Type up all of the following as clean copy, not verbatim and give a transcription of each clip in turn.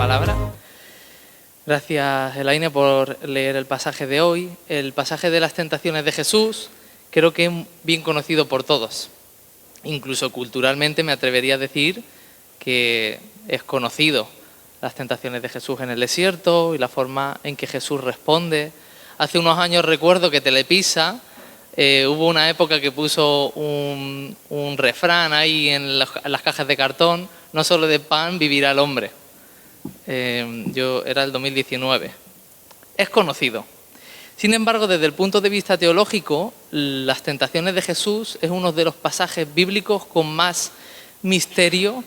palabra. Gracias, Elaine, por leer el pasaje de hoy. El pasaje de las tentaciones de Jesús creo que es bien conocido por todos. Incluso culturalmente me atrevería a decir que es conocido las tentaciones de Jesús en el desierto y la forma en que Jesús responde. Hace unos años recuerdo que Telepisa hubo una época que puso un refrán ahí en las cajas de cartón: no solo de pan vivirá el hombre. Era el 2019. Es conocido. Sin embargo, desde el punto de vista teológico, las tentaciones de Jesús es uno de los pasajes bíblicos con más misterio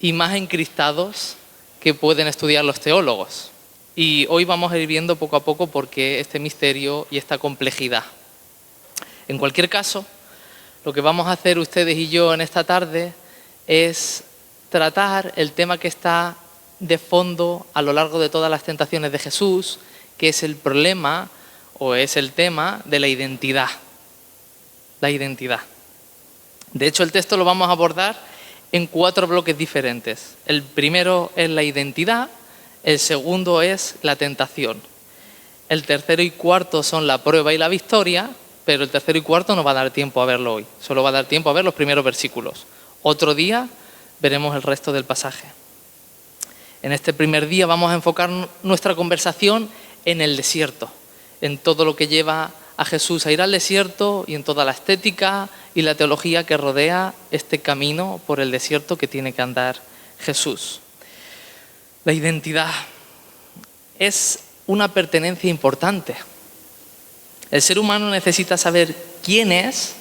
y más encristados que pueden estudiar los teólogos. Y hoy vamos a ir viendo poco a poco por qué este misterio y esta complejidad. En cualquier caso, lo que vamos a hacer ustedes y yo en esta tarde es tratar el tema que está de fondo a lo largo de todas las tentaciones de Jesús, que es el problema o es el tema de la identidad. La identidad. De hecho, el texto lo vamos a abordar en 4 bloques diferentes. El primero es la identidad, el segundo es la tentación. El tercero y cuarto son la prueba y la victoria, pero el tercero y cuarto no va a dar tiempo a verlo hoy. Solo va a dar tiempo a ver los primeros versículos. Otro día veremos el resto del pasaje. En este primer día vamos a enfocar nuestra conversación en el desierto, en todo lo que lleva a Jesús a ir al desierto y en toda la estética y la teología que rodea este camino por el desierto que tiene que andar Jesús. La identidad es una pertenencia importante. El ser humano necesita saber quién es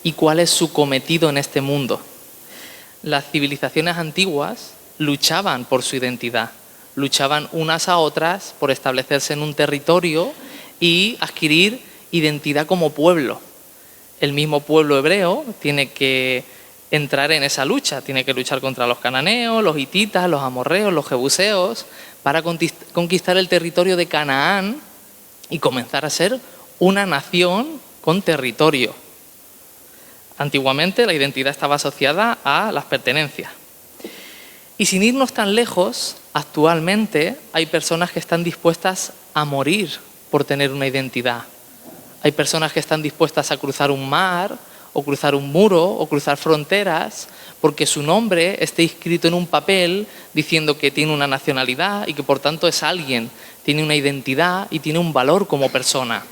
y cuál es su cometido en este mundo. Las civilizaciones antiguas luchaban por su identidad, luchaban unas a otras por establecerse en un territorio y adquirir identidad como pueblo. El mismo pueblo hebreo tiene que entrar en esa lucha, tiene que luchar contra los cananeos, los hititas, los amorreos, los jebuseos, para conquistar el territorio de Canaán y comenzar a ser una nación con territorio. Antiguamente la identidad estaba asociada a las pertenencias. Y sin irnos tan lejos, actualmente hay personas que están dispuestas a morir por tener una identidad. Hay personas que están dispuestas a cruzar un mar, o cruzar un muro, o cruzar fronteras, porque su nombre esté inscrito en un papel diciendo que tiene una nacionalidad y que por tanto es alguien, tiene una identidad y tiene un valor como persona.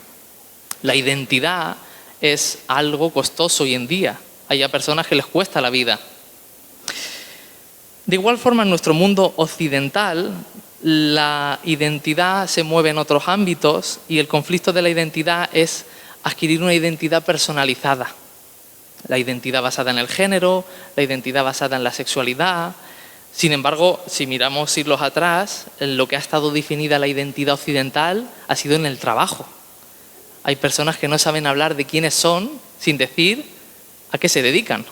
La identidad es algo costoso hoy en día. Hay a personas que les cuesta la vida. De igual forma, en nuestro mundo occidental, la identidad se mueve en otros ámbitos y el conflicto de la identidad es adquirir una identidad personalizada. La identidad basada en el género, la identidad basada en la sexualidad. Sin embargo, si miramos siglos atrás, en lo que ha estado definida la identidad occidental ha sido en el trabajo. Hay personas que no saben hablar de quiénes son sin decir a qué se dedican.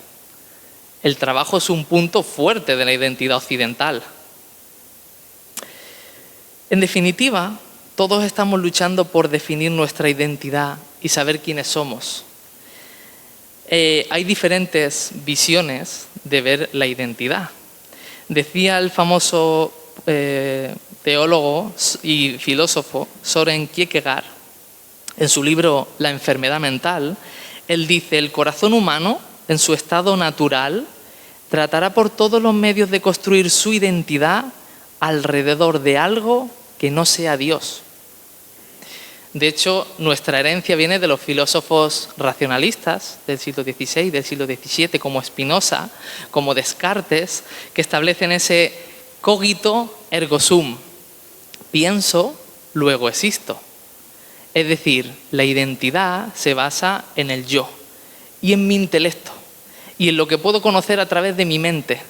El trabajo es un punto fuerte de la identidad occidental. En definitiva, todos estamos luchando por definir nuestra identidad y saber quiénes somos. Hay diferentes visiones de ver la identidad. Decía el famoso teólogo y filósofo Søren Kierkegaard, en su libro La enfermedad mental, él dice: el corazón humano, en su estado natural, tratará por todos los medios de construir su identidad alrededor de algo que no sea Dios. De hecho, nuestra herencia viene de los filósofos racionalistas del siglo XVI, del siglo XVII, como Spinoza, como Descartes, que establecen ese cogito ergo sum. Pienso, luego existo. Es decir, la identidad se basa en el yo y en mi intelecto y en lo que puedo conocer a través de mi mente,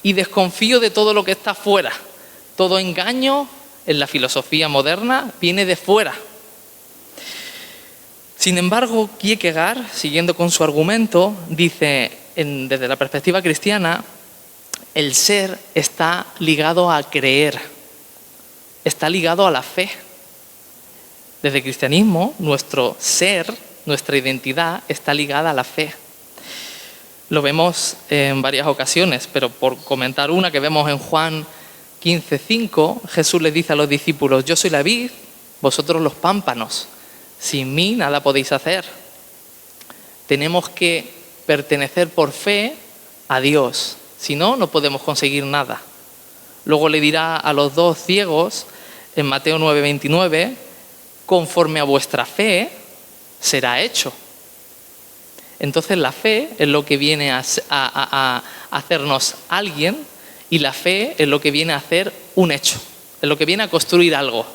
y desconfío de todo lo que está fuera. Todo engaño en la filosofía moderna viene de fuera. Sin embargo, Kierkegaard, siguiendo con su argumento, dice, desde la perspectiva cristiana, el ser está ligado a creer, está ligado a la fe. Desde el cristianismo, nuestro ser, nuestra identidad está ligada a la fe. Lo vemos en varias ocasiones, pero por comentar una que vemos en Juan 15:5, Jesús les dice a los discípulos: yo soy la vid, vosotros los pámpanos. Sin mí nada podéis hacer. Tenemos que pertenecer por fe a Dios. Si no, no podemos conseguir nada. Luego le dirá a los dos ciegos en Mateo 9:29: conforme a vuestra fe será hecho. Entonces la fe es lo que viene a hacernos alguien, y la fe es lo que viene a hacer un hecho, es lo que viene a construir algo.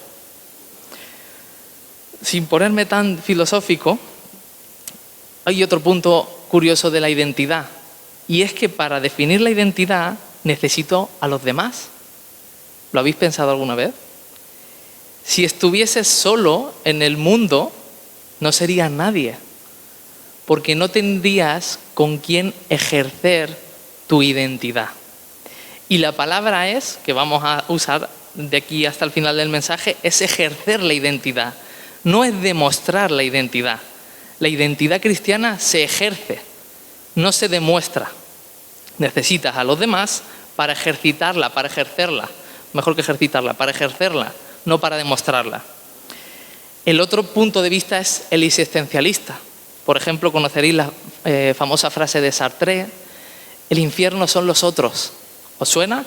Sin ponerme tan filosófico, hay otro punto curioso de la identidad, y es que para definir la identidad necesito a los demás. ¿Lo habéis pensado alguna vez? Si estuvieses solo en el mundo, no serías nadie, porque no tendrías con quién ejercer tu identidad. Y la palabra es, que vamos a usar de aquí hasta el final del mensaje, es ejercer la identidad, no es demostrar la identidad. La identidad cristiana se ejerce, no se demuestra. Necesitas a los demás para ejercitarla, para ejercerla. Mejor que ejercitarla, para ejercerla, no para demostrarla. El otro punto de vista es el existencialista. Por ejemplo, conoceréis la famosa frase de Sartre: el infierno son los otros. ¿Os suena?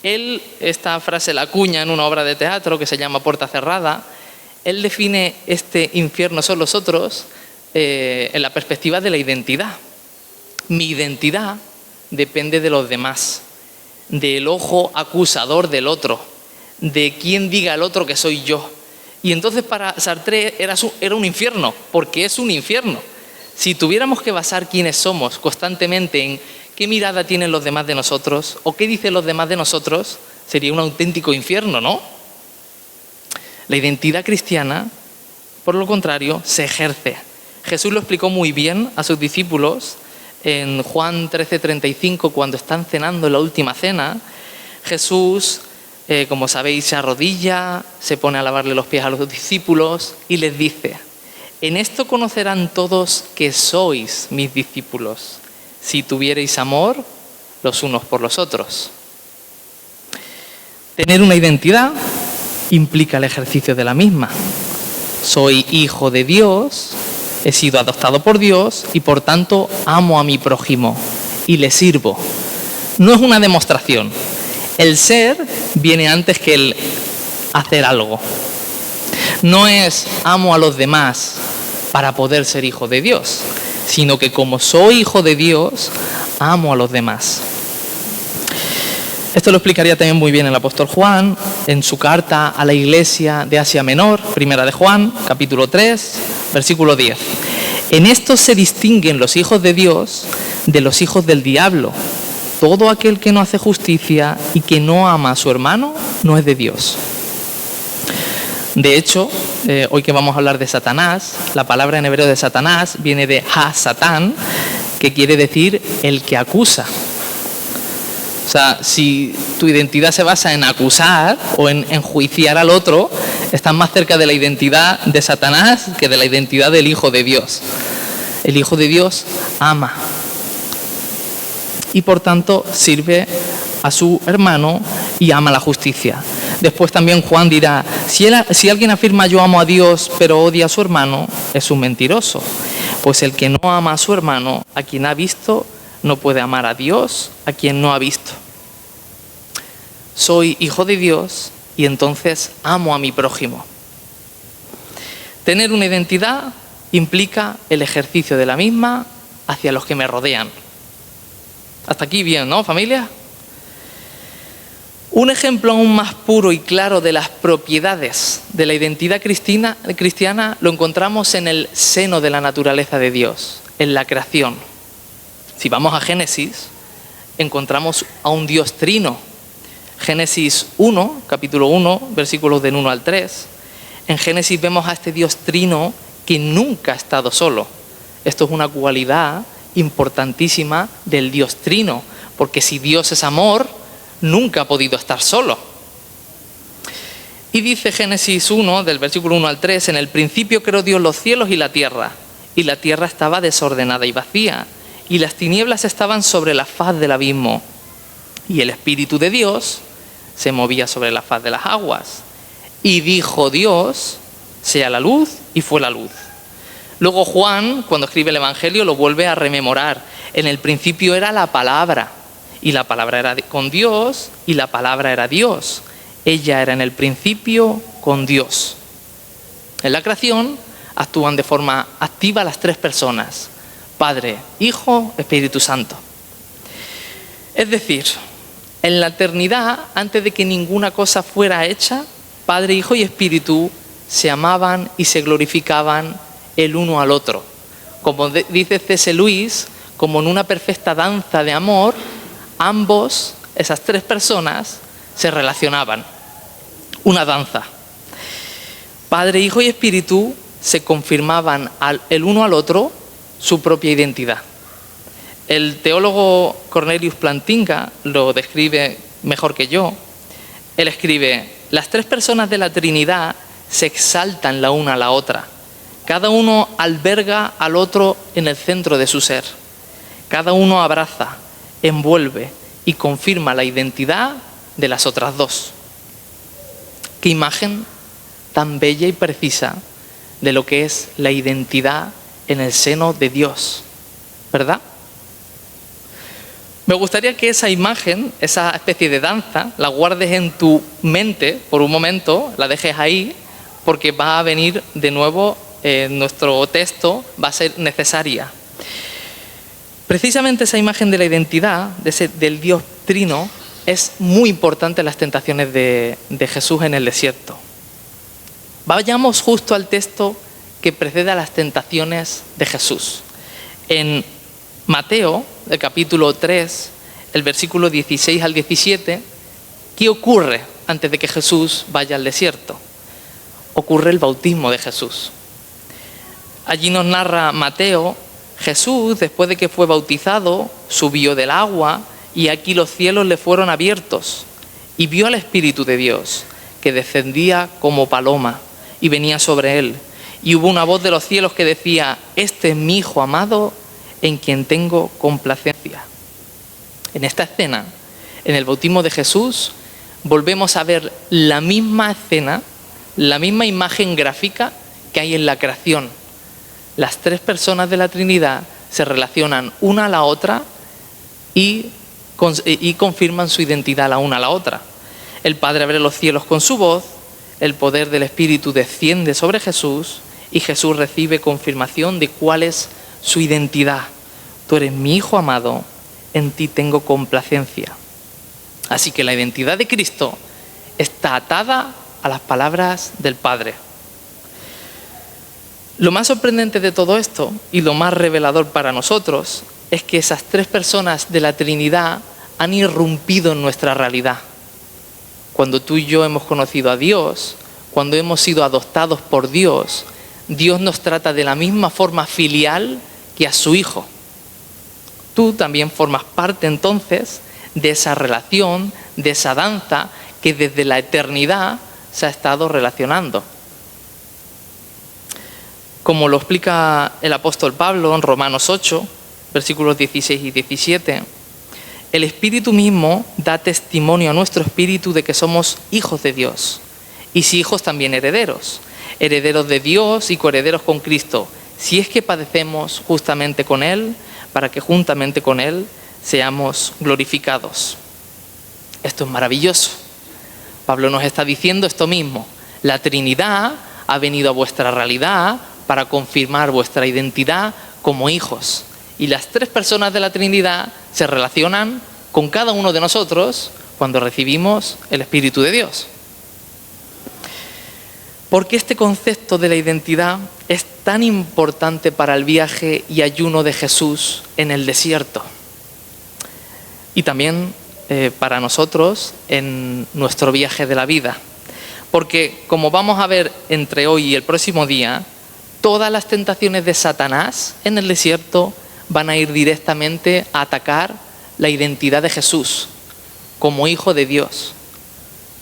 Él, esta frase la acuña en una obra de teatro que se llama Puerta Cerrada. Él define este infierno son los otros en la perspectiva de la identidad. Mi identidad depende de los demás, del ojo acusador del otro, de quién diga el otro que soy yo. Y entonces para Sartre era un infierno, porque es un infierno. Si tuviéramos que basar quiénes somos constantemente en qué mirada tienen los demás de nosotros o qué dicen los demás de nosotros, sería un auténtico infierno, ¿no? La identidad cristiana, por lo contrario, se ejerce. Jesús lo explicó muy bien a sus discípulos en Juan 13:35, cuando están cenando en la última cena. Jesús, como sabéis, se arrodilla, se pone a lavarle los pies a los discípulos y les dice: en esto conocerán todos que sois mis discípulos, si tuviereis amor los unos por los otros. Tener una identidad implica el ejercicio de la misma. Soy hijo de Dios, he sido adoptado por Dios y por tanto amo a mi prójimo y le sirvo. No es una demostración. El ser viene antes que el hacer algo. No es amo a los demás para poder ser hijo de Dios, sino que como soy hijo de Dios, amo a los demás. Esto lo explicaría también muy bien el apóstol Juan en su carta a la iglesia de Asia Menor, primera de Juan, capítulo 3, versículo 10. En esto se distinguen los hijos de Dios de los hijos del diablo. Todo aquel que no hace justicia y que no ama a su hermano no es de Dios. De hecho, hoy que vamos a hablar de Satanás, la palabra en hebreo de Satanás viene de ha-satán, que quiere decir el que acusa. O sea, si tu identidad se basa en acusar o en enjuiciar al otro, estás más cerca de la identidad de Satanás que de la identidad del Hijo de Dios. El Hijo de Dios ama y por tanto sirve a su hermano y ama la justicia. Después también Juan dirá: si alguien afirma yo amo a Dios pero odia a su hermano, es un mentiroso. Pues el que no ama a su hermano, a quien ha visto, no puede amar a Dios a quien no ha visto. Soy hijo de Dios y entonces amo a mi prójimo. Tener una identidad implica el ejercicio de la misma hacia los que me rodean. Hasta aquí bien, ¿no, familia? Un ejemplo aún más puro y claro de las propiedades de la identidad cristiana lo encontramos en el seno de la naturaleza de Dios, en la creación. Si vamos a Génesis, encontramos a un Dios trino. Génesis 1, capítulo 1, versículos del 1 al 3. En Génesis vemos a este Dios trino que nunca ha estado solo. Esto es una cualidad importantísima del Dios trino, porque si Dios es amor, nunca ha podido estar solo. Y dice Génesis 1, del versículo 1 al 3, en el principio creó Dios los cielos y la tierra estaba desordenada y vacía, y las tinieblas estaban sobre la faz del abismo. Y el Espíritu de Dios se movía sobre la faz de las aguas. Y dijo Dios, sea la luz, y fue la luz. Luego Juan, cuando escribe el Evangelio, lo vuelve a rememorar. En el principio era la palabra, y la palabra era con Dios, y la palabra era Dios. Ella era en el principio con Dios. En la creación actúan de forma activa las tres personas: Padre, Hijo, Espíritu Santo. Es decir, en la eternidad, antes de que ninguna cosa fuera hecha, Padre, Hijo y Espíritu se amaban y se glorificaban el uno al otro. Como dice C.S. Lewis, como en una perfecta danza de amor, ambos, esas tres personas, se relacionaban. Una danza. Padre, Hijo y Espíritu se confirmaban el uno al otro su propia identidad. El teólogo Cornelius Plantinga lo describe mejor que yo. Él escribe: las tres personas de la Trinidad se exaltan la una a la otra. Cada uno alberga al otro en el centro de su ser. Cada uno abraza, envuelve y confirma la identidad de las otras dos. Qué imagen tan bella y precisa de lo que es la identidad en el seno de Dios, ¿verdad? Me gustaría que esa imagen, esa especie de danza, la guardes en tu mente por un momento, la dejes ahí, porque va a venir de nuevo nuestro texto, va a ser necesaria. Precisamente esa imagen de la identidad, del Dios Trino, es muy importante en las tentaciones de Jesús en el desierto. Vayamos justo al texto que precede a las tentaciones de Jesús. En Mateo, el capítulo 3, el versículo 16 al 17, ¿qué ocurre antes de que Jesús vaya al desierto? Ocurre el bautismo de Jesús. Allí nos narra Mateo: Jesús, después de que fue bautizado, subió del agua y aquí los cielos le fueron abiertos y vio al Espíritu de Dios que descendía como paloma y venía sobre él. Y hubo una voz de los cielos que decía: este es mi Hijo amado, en quien tengo complacencia. En esta escena, en el bautismo de Jesús, volvemos a ver la misma escena, la misma imagen gráfica que hay en la creación. Las tres personas de la Trinidad se relacionan una a la otra y confirman su identidad la una a la otra. El Padre abre los cielos con su voz, el poder del Espíritu desciende sobre Jesús y Jesús recibe confirmación de cuál es su identidad. Tú eres mi Hijo amado, en ti tengo complacencia. Así que la identidad de Cristo está atada a las palabras del Padre. Lo más sorprendente de todo esto, y lo más revelador para nosotros, es que esas tres personas de la Trinidad han irrumpido en nuestra realidad. Cuando tú y yo hemos conocido a Dios, cuando hemos sido adoptados por Dios, Dios nos trata de la misma forma filial que a su Hijo. Tú también formas parte entonces de esa relación, de esa danza que desde la eternidad se ha estado relacionando. Como lo explica el apóstol Pablo en Romanos 8, versículos 16 y 17, el Espíritu mismo da testimonio a nuestro espíritu de que somos hijos de Dios. Y si hijos, también herederos. Herederos de Dios y coherederos con Cristo, si es que padecemos justamente con Él, para que juntamente con Él seamos glorificados. Esto es maravilloso. Pablo nos está diciendo esto mismo. La Trinidad ha venido a vuestra realidad para confirmar vuestra identidad como hijos. Y las tres personas de la Trinidad se relacionan con cada uno de nosotros cuando recibimos el Espíritu de Dios. ¿Por qué este concepto de la identidad es tan importante para el viaje y ayuno de Jesús en el desierto? Y también para nosotros en nuestro viaje de la vida. Porque, como vamos a ver entre hoy y el próximo día, todas las tentaciones de Satanás en el desierto van a ir directamente a atacar la identidad de Jesús como Hijo de Dios.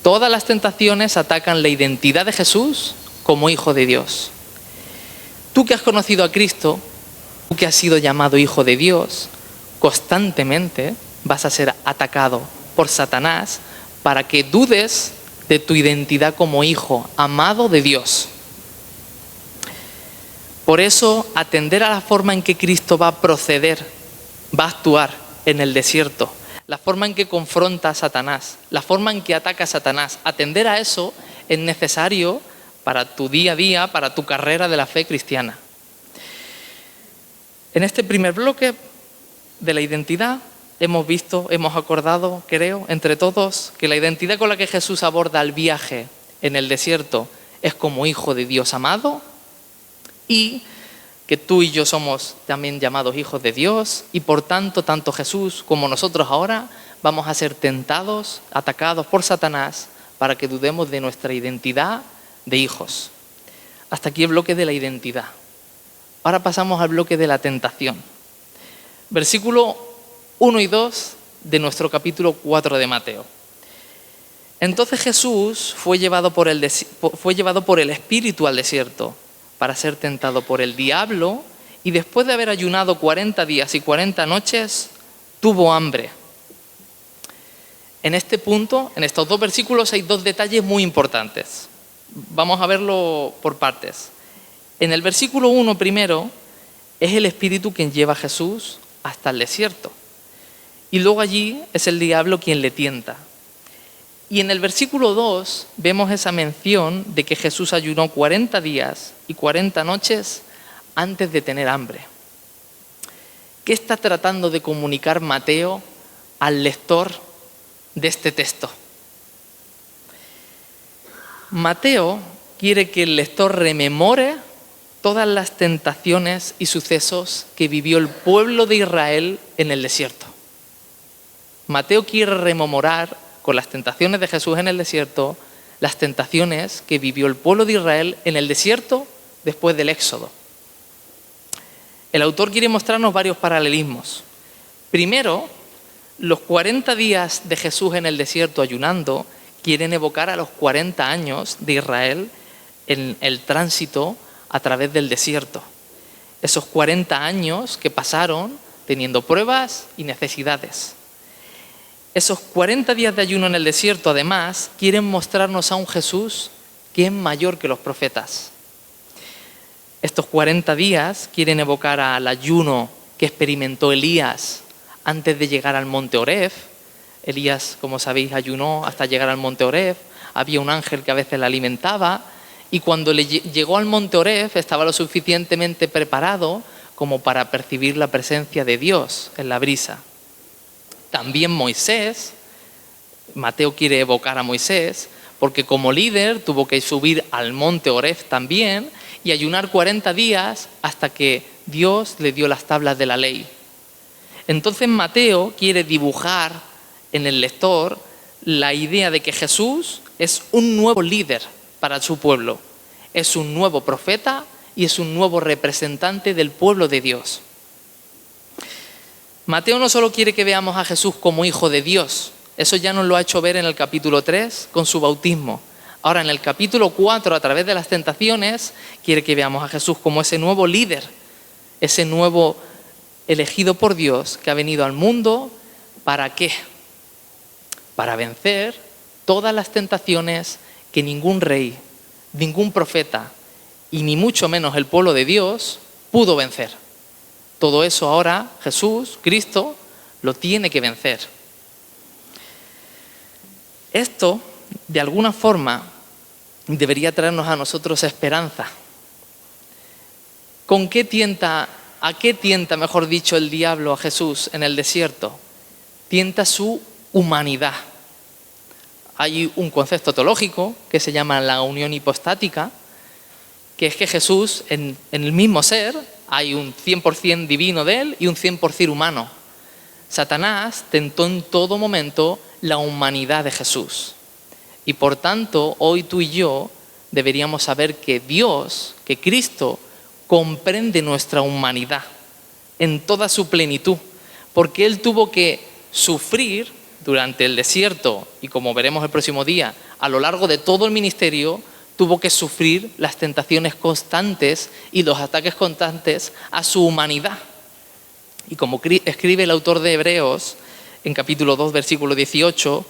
Todas las tentaciones atacan la identidad de Jesús como Hijo de Dios. Tú que has conocido a Cristo, tú que has sido llamado Hijo de Dios, constantemente vas a ser atacado por Satanás para que dudes de tu identidad como hijo amado de Dios. Por eso, atender a la forma en que Cristo va a proceder, va a actuar en el desierto, la forma en que confronta a Satanás, la forma en que ataca a Satanás, atender a eso es necesario para tu día a día, para tu carrera de la fe cristiana. En este primer bloque de la identidad hemos acordado, creo, entre todos, que la identidad con la que Jesús aborda el viaje en el desierto es como hijo de Dios amado, y que tú y yo somos también llamados hijos de Dios, y por tanto, tanto Jesús como nosotros ahora vamos a ser tentados, atacados por Satanás, para que dudemos de nuestra identidad de hijos. Hasta aquí el bloque de la identidad. Ahora pasamos al bloque de la tentación. Versículo 1 y 2 de nuestro capítulo 4 de Mateo. Entonces Jesús fue llevado por el Espíritu al desierto para ser tentado por el diablo, y después de haber ayunado 40 días y 40 noches, tuvo hambre. En este punto, en estos dos versículos, hay dos detalles muy importantes. Vamos a verlo por partes. En el versículo 1 primero, es el Espíritu quien lleva a Jesús hasta el desierto. Y luego allí es el diablo quien le tienta. Y en el versículo 2 vemos esa mención de que Jesús ayunó 40 días y 40 noches antes de tener hambre. ¿Qué está tratando de comunicar Mateo al lector de este texto? Mateo quiere que el lector rememore todas las tentaciones y sucesos que vivió el pueblo de Israel en el desierto. Mateo quiere rememorar con las tentaciones de Jesús en el desierto las tentaciones que vivió el pueblo de Israel en el desierto después del Éxodo. El autor quiere mostrarnos varios paralelismos. Primero, los 40 días de Jesús en el desierto ayunando quieren evocar a los 40 años de Israel en el tránsito a través del desierto. Esos 40 años que pasaron teniendo pruebas y necesidades. Esos 40 días de ayuno en el desierto, además, quieren mostrarnos a un Jesús que es mayor que los profetas. Estos 40 días quieren evocar al ayuno que experimentó Elías antes de llegar al monte Oreb. Elías, como sabéis, ayunó hasta llegar al monte Oreb. Había un ángel que a veces le alimentaba, y cuando llegó al monte Oreb estaba lo suficientemente preparado como para percibir la presencia de Dios en la brisa. También Moisés, Mateo quiere evocar a Moisés, porque como líder tuvo que subir al monte Oreb también y ayunar 40 días hasta que Dios le dio las tablas de la ley. Entonces Mateo quiere dibujar en el lector la idea de que Jesús es un nuevo líder para su pueblo, es un nuevo profeta y es un nuevo representante del pueblo de Dios. Mateo no solo quiere que veamos a Jesús como hijo de Dios, eso ya nos lo ha hecho ver en el capítulo 3 con su bautismo. Ahora en el capítulo 4, a través de las tentaciones, quiere que veamos a Jesús como ese nuevo líder, ese nuevo elegido por Dios que ha venido al mundo. ¿Para qué? Para vencer todas las tentaciones que ningún rey, ningún profeta y ni mucho menos el pueblo de Dios pudo vencer. Todo eso ahora Jesús, Cristo, lo tiene que vencer. Esto, de alguna forma, debería traernos a nosotros esperanza. ¿A qué tienta, mejor dicho, el diablo a Jesús en el desierto? Tienta su humanidad. Hay un concepto teológico que se llama la unión hipostática, que es que Jesús, en el mismo ser, hay un 100% divino de él y un 100% humano. Satanás tentó en todo momento la humanidad de Jesús. Y por tanto, hoy tú y yo deberíamos saber que Dios, que Cristo, comprende nuestra humanidad en toda su plenitud, porque Él tuvo que sufrir durante el desierto y, como veremos el próximo día, a lo largo de todo el ministerio, tuvo que sufrir las tentaciones constantes y los ataques constantes a su humanidad. Y como escribe el autor de Hebreos en capítulo 2, versículo 18,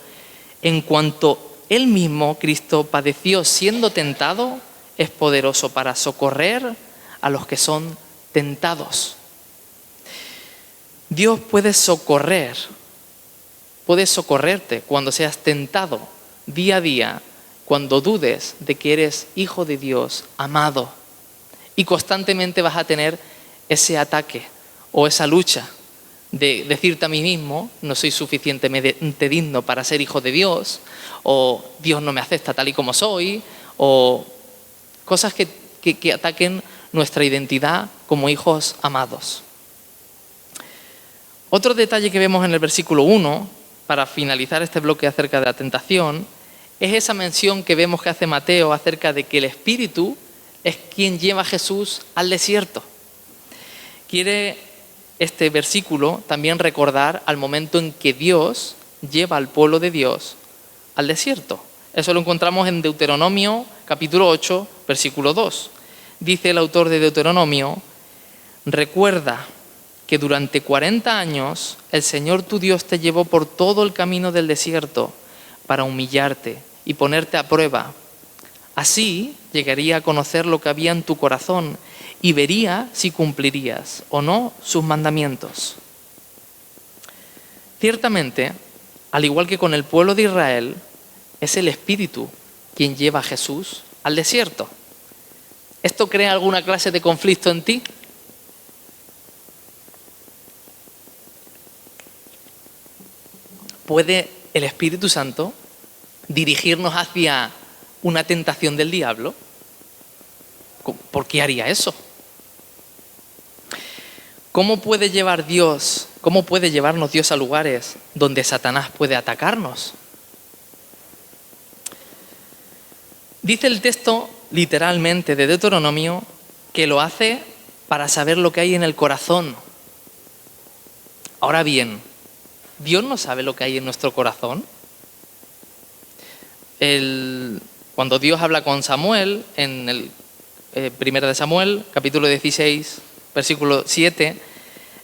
en cuanto Él mismo, Cristo, padeció siendo tentado, es poderoso para socorrer a los que son tentados. Dios puede socorrerte cuando seas tentado día a día, cuando dudes de que eres hijo de Dios, amado, y constantemente vas a tener ese ataque o esa lucha de decirte a mí mismo, no soy suficientemente digno para ser hijo de Dios, o Dios no me acepta tal y como soy, o cosas que ataquen nuestra identidad como hijos amados. Otro detalle que vemos en el versículo 1, para finalizar este bloque acerca de la tentación, es esa mención que vemos que hace Mateo acerca de que el Espíritu es quien lleva a Jesús al desierto. Quiere este versículo también recordar al momento en que Dios lleva al pueblo de Dios al desierto. Eso lo encontramos en Deuteronomio capítulo 8, versículo 2. Dice el autor de Deuteronomio: recuerda que durante 40 años el Señor tu Dios te llevó por todo el camino del desierto para humillarte y ponerte a prueba. Así llegaría a conocer lo que había en tu corazón y vería si cumplirías o no sus mandamientos. Ciertamente, al igual que con el pueblo de Israel, es el Espíritu quien lleva a Jesús al desierto. ¿Esto crea alguna clase de conflicto en ti? ¿Puede el Espíritu Santo dirigirnos hacia una tentación del diablo? ¿Por qué haría eso? ¿Cómo puede llevarnos Dios a lugares donde Satanás puede atacarnos? Dice el texto literalmente de Deuteronomio que lo hace para saber lo que hay en el corazón. Ahora bien, ¿Dios no sabe lo que hay en nuestro corazón? Cuando Dios habla con Samuel, en el primero de Samuel, capítulo 16, versículo 7,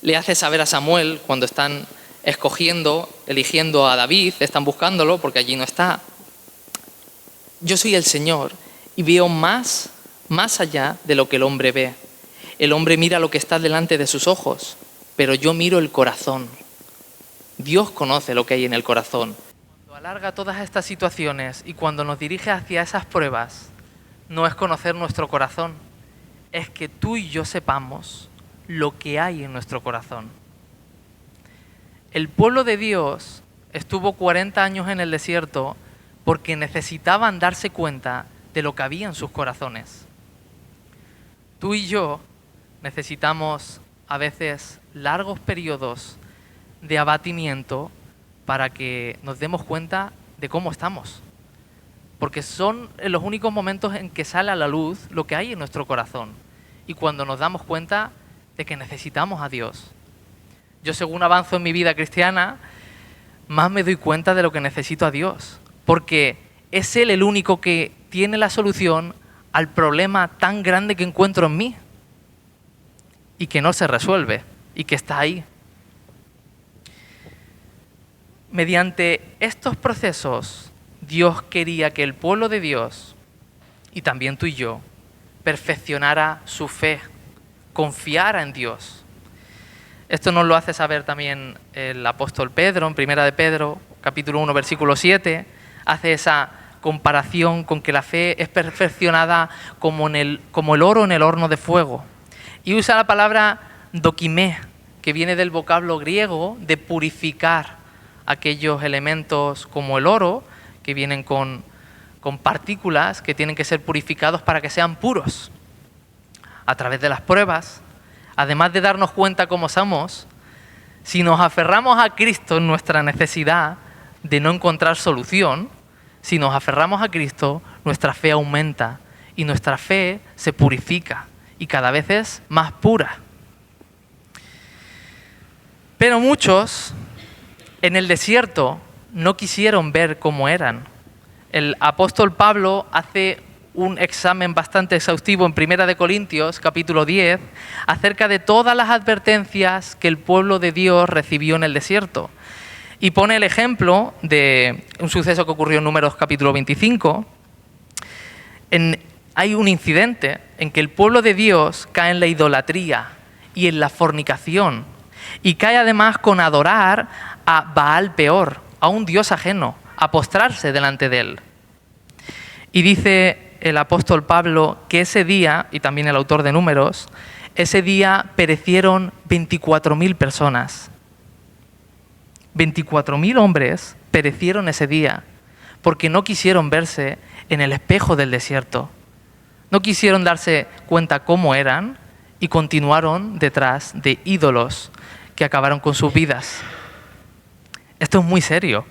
le hace saber a Samuel, cuando están eligiendo a David, están buscándolo porque allí no está: yo soy el Señor y veo más allá de lo que el hombre ve. El hombre mira lo que está delante de sus ojos, pero yo miro el corazón. Dios conoce lo que hay en el corazón. Cuando alarga todas estas situaciones y cuando nos dirige hacia esas pruebas, no es conocer nuestro corazón, es que tú y yo sepamos lo que hay en nuestro corazón. El pueblo de Dios estuvo 40 años en el desierto porque necesitaban darse cuenta de lo que había en sus corazones. Tú y yo necesitamos a veces largos periodos de abatimiento para que nos demos cuenta de cómo estamos. Porque son los únicos momentos en que sale a la luz lo que hay en nuestro corazón. Y cuando nos damos cuenta de que necesitamos a Dios. Yo, según avanzo en mi vida cristiana, más me doy cuenta de lo que necesito a Dios. Porque es Él el único que tiene la solución al problema tan grande que encuentro en mí. Y que no se resuelve. Y que está ahí. Mediante estos procesos, Dios quería que el pueblo de Dios, y también tú y yo, perfeccionara su fe, confiara en Dios. Esto nos lo hace saber también el apóstol Pedro, en Primera de Pedro, capítulo 1, versículo 7, hace esa comparación con que la fe es perfeccionada como el oro en el horno de fuego. Y usa la palabra dokimé, que viene del vocablo griego de purificar aquellos elementos como el oro, que vienen con partículas que tienen que ser purificados para que sean puros. A través de las pruebas, además de darnos cuenta cómo somos, si nos aferramos a Cristo en nuestra necesidad de no encontrar solución, si nos aferramos a Cristo, nuestra fe aumenta y nuestra fe se purifica y cada vez es más pura. Pero muchos en el desierto no quisieron ver cómo eran. El apóstol Pablo hace un examen bastante exhaustivo en 1 Corintios, capítulo 10, acerca de todas las advertencias que el pueblo de Dios recibió en el desierto. Y pone el ejemplo de un suceso que ocurrió en Números capítulo 25. Hay un incidente en que el pueblo de Dios cae en la idolatría y en la fornicación. Y cae además con adorar a Baal Peor, a un dios ajeno, a postrarse delante de él. Y dice el apóstol Pablo que ese día, y también el autor de Números, ese día perecieron 24.000 personas. 24.000 hombres perecieron ese día porque no quisieron verse en el espejo del desierto. No quisieron darse cuenta cómo eran y continuaron detrás de ídolos que acabaron con sus vidas. Esto es muy serio.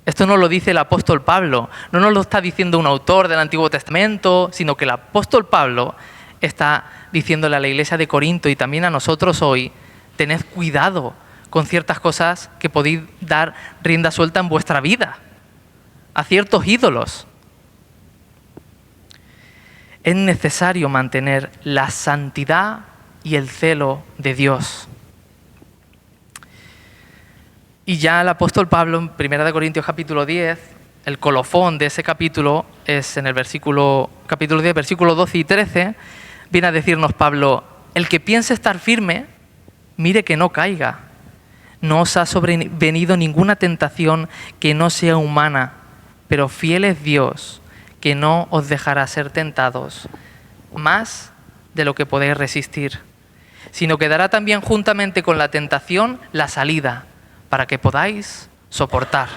Esto no lo dice el apóstol Pablo, no nos lo está diciendo un autor del Antiguo Testamento, sino que el apóstol Pablo está diciéndole a la iglesia de Corinto y también a nosotros hoy: tened cuidado con ciertas cosas que podéis dar rienda suelta en vuestra vida, a ciertos ídolos. Es necesario mantener la santidad y el celo de Dios. Y ya el apóstol Pablo en 1 Corintios capítulo 10, el colofón de ese capítulo es en el capítulo 10, versículos 12 y 13, viene a decirnos Pablo: el que piense estar firme, mire que no caiga. No os ha sobrevenido ninguna tentación que no sea humana, pero fiel es Dios, que no os dejará ser tentados más de lo que podéis resistir, sino que dará también juntamente con la tentación la salida, para que podáis soportar.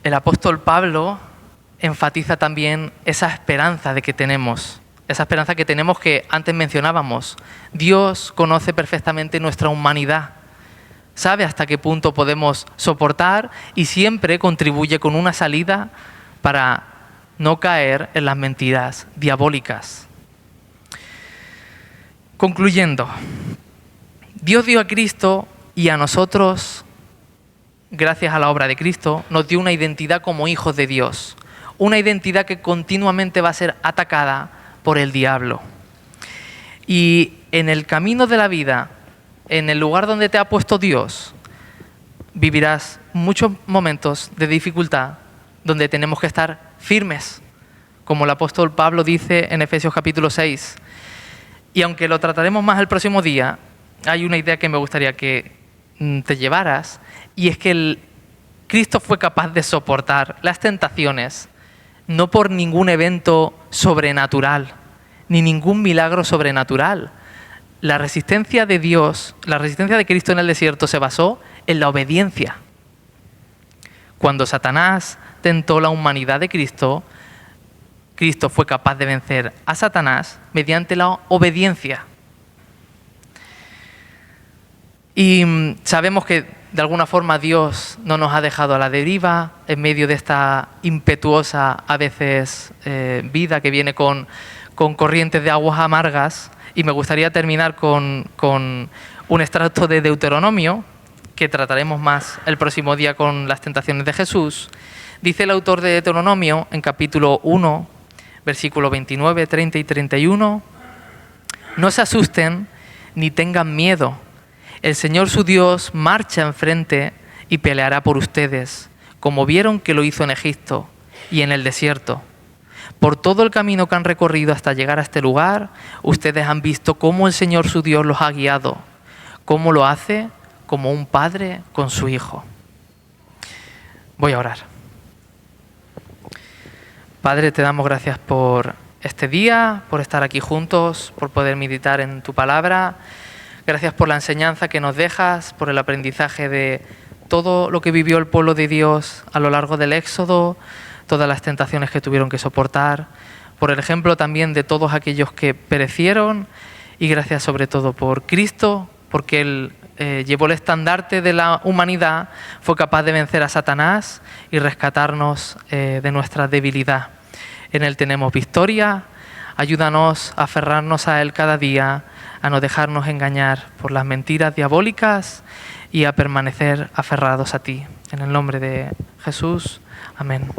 El apóstol Pablo enfatiza también esa esperanza de que tenemos. Esa esperanza que tenemos que antes mencionábamos. Dios conoce perfectamente nuestra humanidad, sabe hasta qué punto podemos soportar y siempre contribuye con una salida para no caer en las mentiras diabólicas. Concluyendo, Dios dio a Cristo y a nosotros, gracias a la obra de Cristo, nos dio una identidad como hijos de Dios. Una identidad que continuamente va a ser atacada por el diablo. Y en el camino de la vida, en el lugar donde te ha puesto Dios, vivirás muchos momentos de dificultad donde tenemos que estar firmes, como el apóstol Pablo dice en Efesios capítulo 6. Y aunque lo trataremos más el próximo día, hay una idea que me gustaría que te llevaras, y es que Cristo fue capaz de soportar las tentaciones no por ningún evento sobrenatural, ni ningún milagro sobrenatural. La resistencia de Dios, la resistencia de Cristo en el desierto se basó en la obediencia. Cuando Satanás tentó la humanidad de Cristo, Cristo fue capaz de vencer a Satanás mediante la obediencia. Y sabemos que de alguna forma Dios no nos ha dejado a la deriva en medio de esta impetuosa, a veces, vida que viene con corrientes de aguas amargas. Y me gustaría terminar con un extracto de Deuteronomio, que trataremos más el próximo día con las tentaciones de Jesús. Dice el autor de Deuteronomio en capítulo 1, versículos 29, 30 y 31: no se asusten ni tengan miedo. El Señor su Dios marcha enfrente y peleará por ustedes, como vieron que lo hizo en Egipto y en el desierto. Por todo el camino que han recorrido hasta llegar a este lugar, ustedes han visto cómo el Señor su Dios los ha guiado, cómo lo hace como un padre con su hijo. Voy a orar. Padre, te damos gracias por este día, por estar aquí juntos, por poder meditar en tu palabra. Gracias por la enseñanza que nos dejas, por el aprendizaje de todo lo que vivió el pueblo de Dios a lo largo del Éxodo, todas las tentaciones que tuvieron que soportar, por el ejemplo también de todos aquellos que perecieron, y gracias sobre todo por Cristo, porque Él llevó el estandarte de la humanidad, fue capaz de vencer a Satanás y rescatarnos de nuestra debilidad. En Él tenemos victoria. Ayúdanos a aferrarnos a Él cada día, a no dejarnos engañar por las mentiras diabólicas y a permanecer aferrados a ti. En el nombre de Jesús, amén.